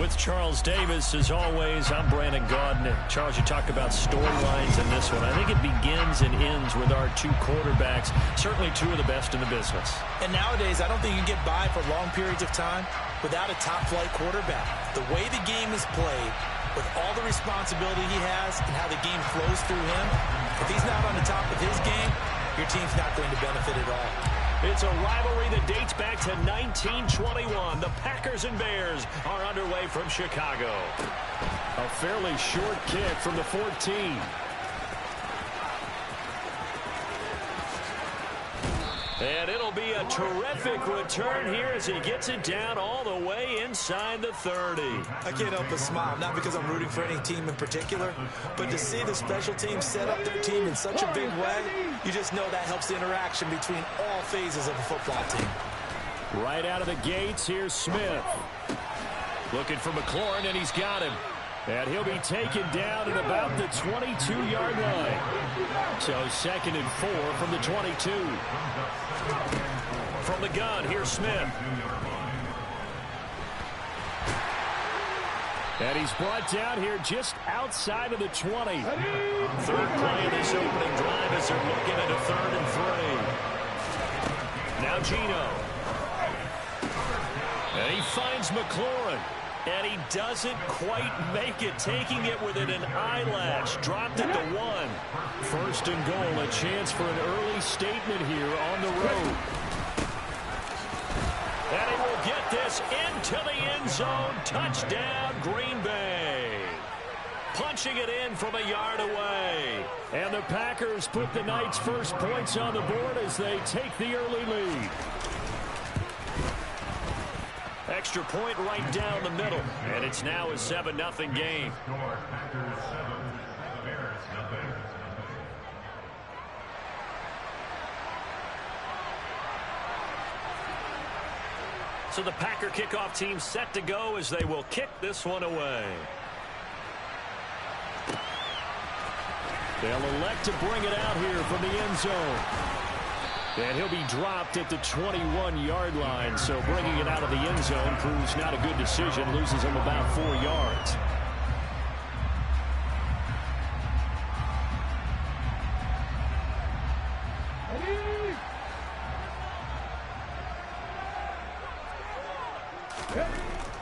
with Charles Davis. As always, I'm Brandon Gaudin. Charles, you talk about storylines in this one. I think it begins and ends with our two quarterbacks, certainly two of the best in the business. And nowadays, I don't think you can get by for long periods of time without a top-flight quarterback. The way the game is played, with all the responsibility he has and how the game flows through him, if he's not on the top of his game, your team's not going to benefit at all. It's a rivalry that dates back to 1921. The Packers and Bears are underway from Chicago. A fairly short kick from the 14. And it'll be a terrific return here as he gets it down all the way inside the 30. I can't help but smile, not because I'm rooting for any team in particular, but to see the special team set up their team in such a big way, you just know that helps the interaction between all phases of a football team. Right out of the gates, here's Smith. Looking for McLaurin, and he's got him. And he'll be taken down at about the 22-yard line. So 2nd and 4 from the 22. From the gun, here's Smith. And he's brought down here just outside of the 20. Third play of this opening drive as they're looking at a 3rd and 3. Now Gino. And he finds McLaurin. And he doesn't quite make it, taking it within an eyelash. Dropped at the 1. 1st and goal, a chance for an early statement here on the road. And he will get this into the end zone. Touchdown, Green Bay. Punching it in from a yard away. And the Packers put the Knights' first points on the board as they take the early lead. Extra point right down the middle. And it's now a 7-0 game. So the Packer kickoff team set to go as they will kick this one away. They'll elect to bring it out here from the end zone. And he'll be dropped at the 21-yard line. So bringing it out of the end zone proves not a good decision. Loses him about 4 yards.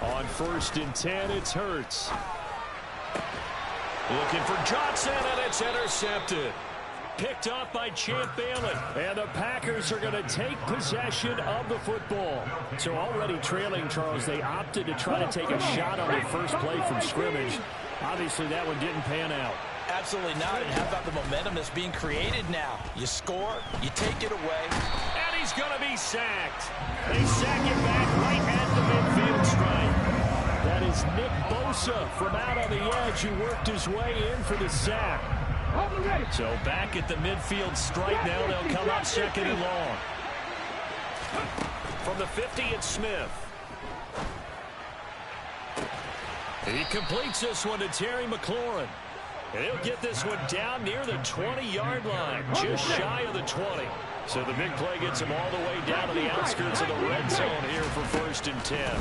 On 1st and 10, it's Hurts. Looking for Johnson, and it's intercepted. Picked off by Champ Bailey. And the Packers are going to take possession of the football. So already trailing, Charles, they opted to try to take a shot on their first play from scrimmage. Obviously, that one didn't pan out. Absolutely not. And how about the momentum that's being created now? You score, you take it away. And he's going to be sacked. They sack him back right at the midfield stripe. That is Nick Bosa from out on the edge who worked his way in for the sack. So back at the midfield stripe now. They'll come up 2nd and long. From the 50, it's Smith. He completes this one to Terry McLaurin. And he'll get this one down near the 20-yard line, just shy of the 20. So the big play gets him all the way down to the outskirts of the red zone here for 1st and 10.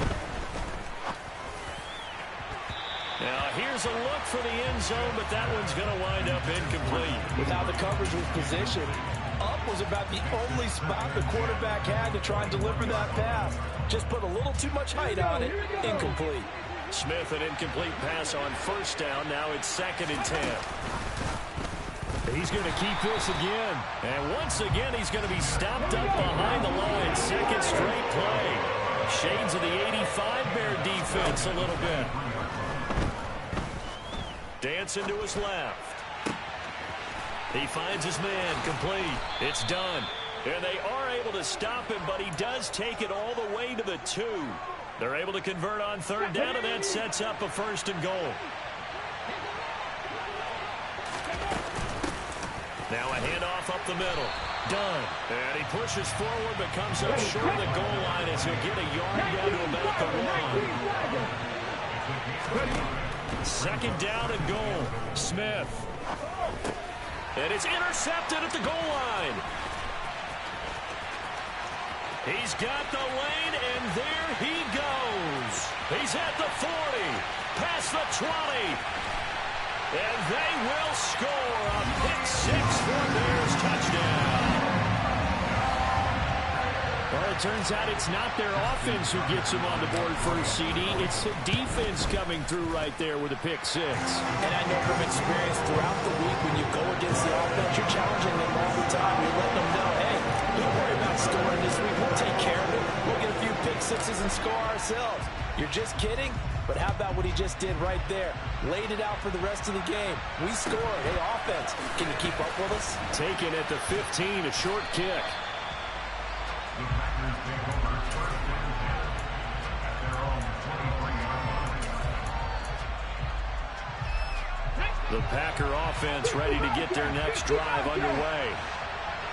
Now, here's a look for the end zone, but that one's going to wind up incomplete. With how the coverage was positioned, up was about the only spot the quarterback had to try and deliver that pass. Just put a little too much height on it. Incomplete. Smith, an incomplete pass on 1st down. Now it's 2nd and 10. He's going to keep this again. And once again, he's going to be stopped up behind the line. 2nd straight play. Shades of the 85 Bear defense a little bit. Dancing to his left. He finds his man, complete. It's done. And they are able to stop him, but he does take it all the way to the 2. They're able to convert on 3rd down, and that sets up a 1st and goal. Now a handoff up the middle. Done. And he pushes forward, but comes up short of the goal line as he'll get a yard down to about the 1. 2nd down and goal. Smith. And it's intercepted at the goal line. He's got the lane, and there he goes. He's at the 40, past the 20, and they will score a pick-6 for a Bears touchdown. Well, it turns out it's not their offense who gets them on the board first, CD. It's the defense coming through right there with a pick-6. And I know from experience throughout the week when you go against the offense, you're challenging them all the time. You're letting them know, hey, don't worry about scoring this week. We'll take care of it. We'll get a few pick-6s and score ourselves. You're just kidding? But how about what he just did right there? Laid it out for the rest of the game. We scored. Hey, offense, can you keep up with us? Taken at the 15, a short kick. The Packer offense ready to get their next drive underway.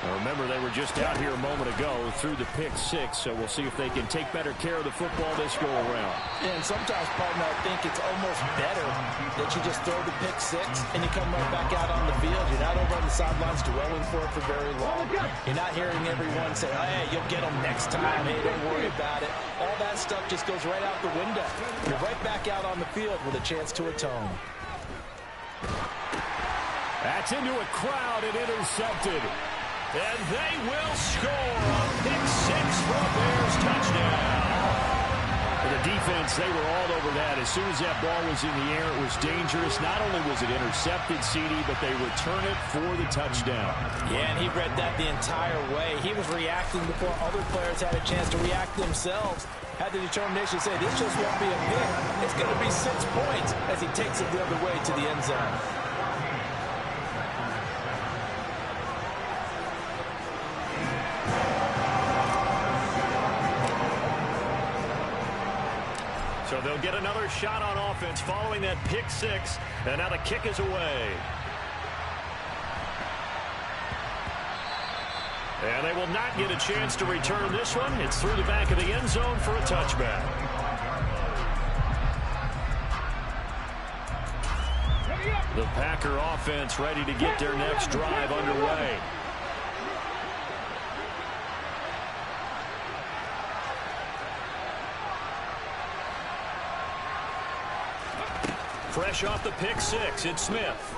Now remember, they were just out here a moment ago through the pick-6, so we'll see if they can take better care of the football this go-around. And sometimes, partner, I think it's almost better that you just throw the pick-6 and you come right back out on the field. You're not over on the sidelines dwelling for it for very long. You're not hearing everyone say, oh, hey, you'll get them next time. Hey, don't worry about it. All that stuff just goes right out the window. You're right back out on the field with a chance to atone. That's into a crowd and intercepted. And they will score a pick-6 for a Bears touchdown. For the defense, they were all over that. As soon as that ball was in the air, it was dangerous. Not only was it intercepted, CD, but they return it for the touchdown. Yeah, and he read that the entire way. He was reacting before other players had a chance to react themselves. Had the determination to say, this just won't be a pick. It's going to be 6 points as he takes it the other way to the end zone. So they'll get another shot on offense following that pick-6, and now the kick is away. And they will not get a chance to return this one. It's through the back of the end zone for a touchback. The Packer offense ready to get their next drive underway. Fresh off the pick-6, it's Smith.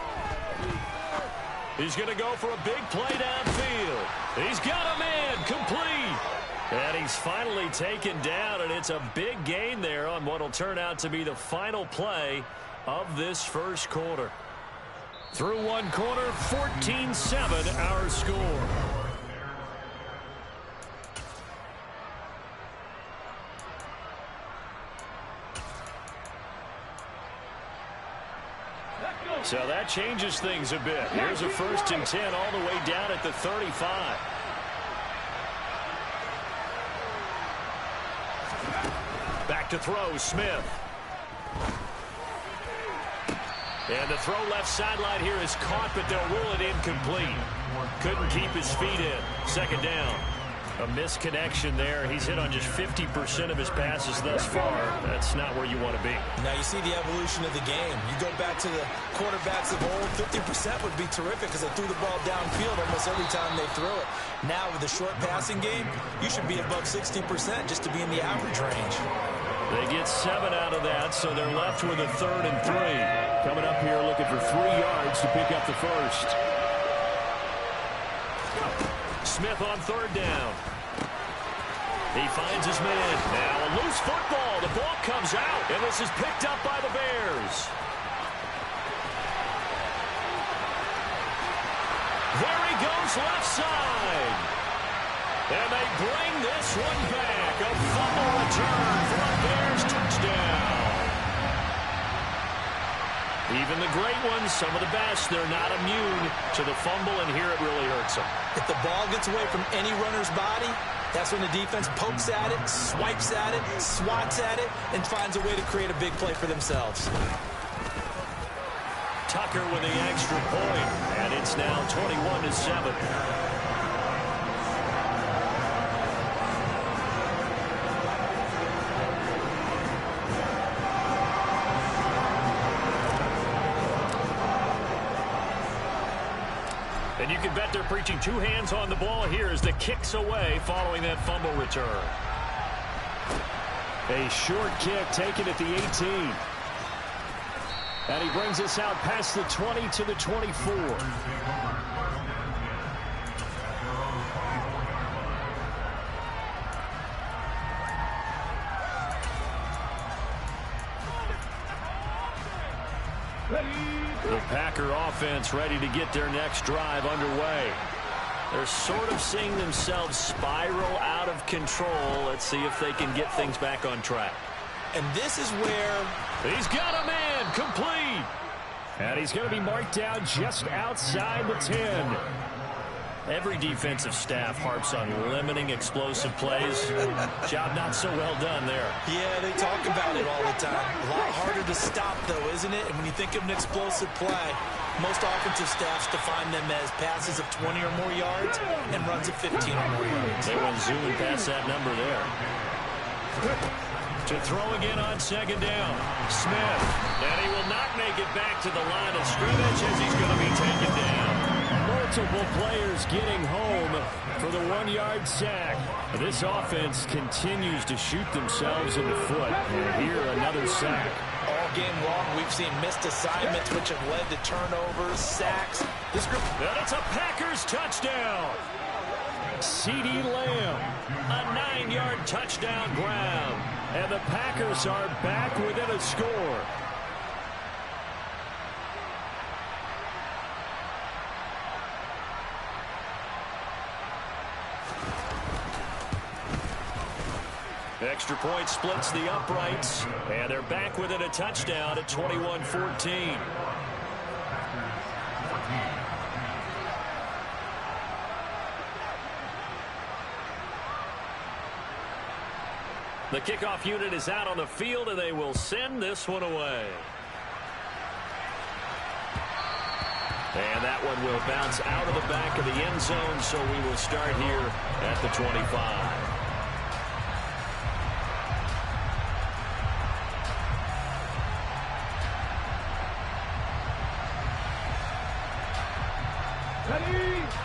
He's going to go for a big play downfield. He's got a man complete. And he's finally taken down, and it's a big gain there on what will turn out to be the final play of this first quarter. Through one quarter, 14-7 our score. So that changes things a bit. Here's a 1st and 10 all the way down at the 35. Back to throw, Smith. And the throw left sideline here is caught, but they'll rule it incomplete. Couldn't keep his feet in. 2nd down. A misconnection there. He's hit on just 50% of his passes thus far. That's not where you want to be. Now you see the evolution of the game. You go back to the quarterbacks of old, 50% would be terrific because they threw the ball downfield almost every time they threw it. Now with the short passing game, you should be above 60% just to be in the average range. They get 7 out of that, so they're left with a 3rd and 3. Coming up here looking for 3 yards to pick up the first. Smith on 3rd down. He finds his man. Now a loose football. The ball comes out, and this is picked up by the Bears. There he goes left side. And they bring this one back. A fumble return for a Bears touchdown. Even the great ones, some of the best, they're not immune to the fumble, and here it really hurts them. If the ball gets away from any runner's body, that's when the defense pokes at it, swipes at it, swats at it, and finds a way to create a big play for themselves. Tucker with the extra point, and it's now 21-7. And you can bet they're preaching 2 hands on the ball here as the kick's away following that fumble return. A short kick taken at the 18. And he brings us out past the 20 to the 24. The Packer offense ready to get their next drive underway. They're sort of seeing themselves spiral out of control. Let's see if they can get things back on track. And this is where he's got a man complete. And he's going to be marked down just outside the 10. Every defensive staff harps on limiting explosive plays. Job not so well done there. Yeah, they talk about it all the time. A lot harder to stop, though, isn't it? And when you think of an explosive play, most offensive staffs define them as passes of 20 or more yards and runs of 15 or more yards. They went zooming past that number there. To throw again on second down. Smith. And he will not make it back to the line of scrimmage as he's going to be taken down. Multiple players getting home for the 1-yard sack. This offense continues to shoot themselves in the foot. And here, another sack. All game long, we've seen missed assignments which have led to turnovers, sacks. This group. And it's a Packers touchdown. CeeDee Lamb, a 9-yard touchdown ground. And the Packers are back within a score. Extra point splits the uprights, and they're back within a touchdown at 21-14. The kickoff unit is out on the field, and they will send this one away. And that one will bounce out of the back of the end zone, so we will start here at the 25.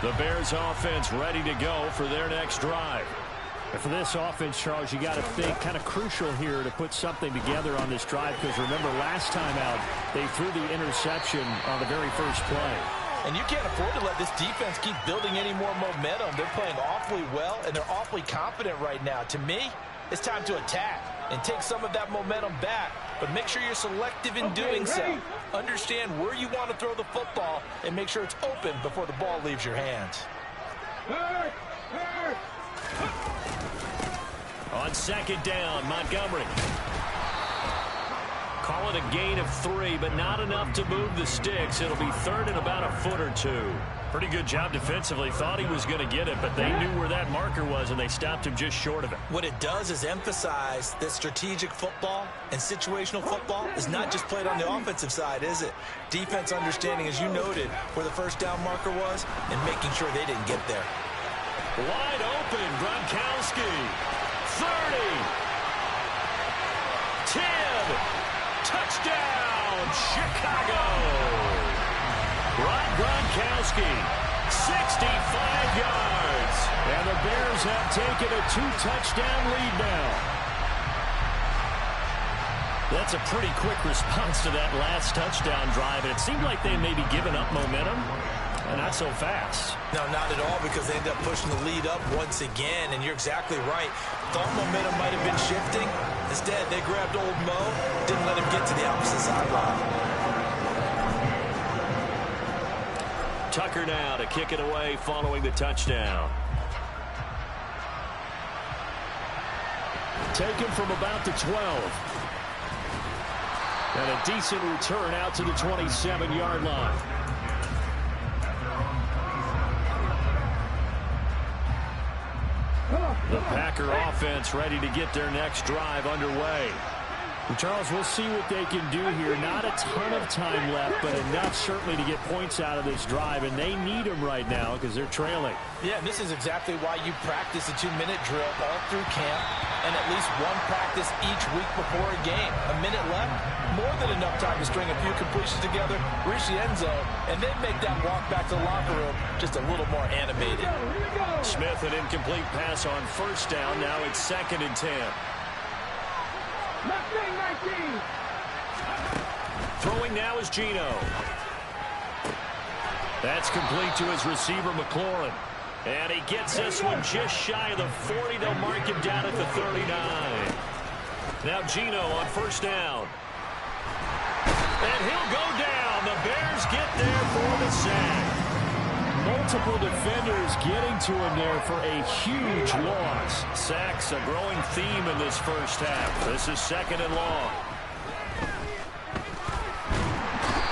The Bears offense ready to go for their next drive. And for this offense, Charles, you got to think kind of crucial here to put something together on this drive, because remember last time out they threw the interception on the very first play. And you can't afford to let this defense keep building any more momentum. They're playing awfully well, and they're awfully confident right now. To me, it's time to attack and take some of that momentum back, but make sure you're selective in doing so. Understand where you want to throw the football and make sure it's open before the ball leaves your hands. On second down, Montgomery. Call it a gain of 3, but not enough to move the sticks. It'll be third and about a foot or two. Pretty good job defensively. Thought he was going to get it, but they knew where that marker was, and they stopped him just short of it. What it does is emphasize that strategic football and situational football is not just played on the offensive side, is it? Defense understanding, as you noted, where the first down marker was and making sure they didn't get there. Wide open, Gronkowski. 30. 10. Touchdown, Chicago. Gronkowski, 65 yards. And the Bears have taken a 2-touchdown lead now. That's a pretty quick response to that last touchdown drive. And it seemed like they may be giving up momentum. And not so fast. No, not at all, because they ended up pushing the lead up once again. And you're exactly right. Thought momentum might have been shifting. Instead, they grabbed old Mo, didn't let him get to the opposite sideline. Tucker now to kick it away following the touchdown. Taken from about the 12. And a decent return out to the 27-yard line. The Packer offense ready to get their next drive underway. And Charles, we'll see what they can do here. Not a ton of time left, but enough certainly to get points out of this drive, and they need them right now because they're trailing. Yeah, and this is exactly why you practice a 2-minute drill all through camp and at least one practice each week before a game. A minute left, more than enough time to string a few completions together, reach the end zone, and then make that walk back to the locker room just a little more animated. Smith, an incomplete pass on first down. Now it's 2nd and 10. Throwing now is Geno. That's complete to his receiver, McLaurin. And he gets this one just shy of the 40. They'll mark him down at the 39. Now Geno on first down. And he'll go down. The Bears get there for the sack. Multiple defenders getting to him there for a huge loss. Sacks a growing theme in this first half. This is second and long.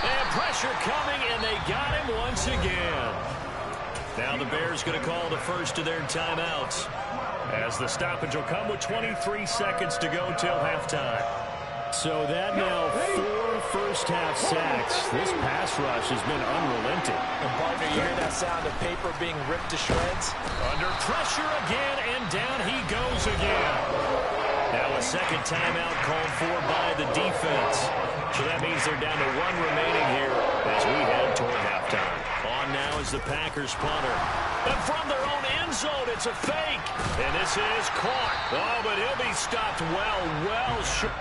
And pressure coming, and they got him once again. Now the Bears going to call the first of their timeouts, as the stoppage will come with 23 seconds to go till halftime. So that now 4 first-half sacks. This pass rush has been unrelenting. And partner, you hear that sound of paper being ripped to shreds? Under pressure again, and down he goes again. Now a second timeout called for by the defense. So that means they're down to 1 remaining here as we head toward halftime. On now is the Packers punter. And from their own end zone, it's a fake. And this is caught. Oh, but he'll be stopped well short.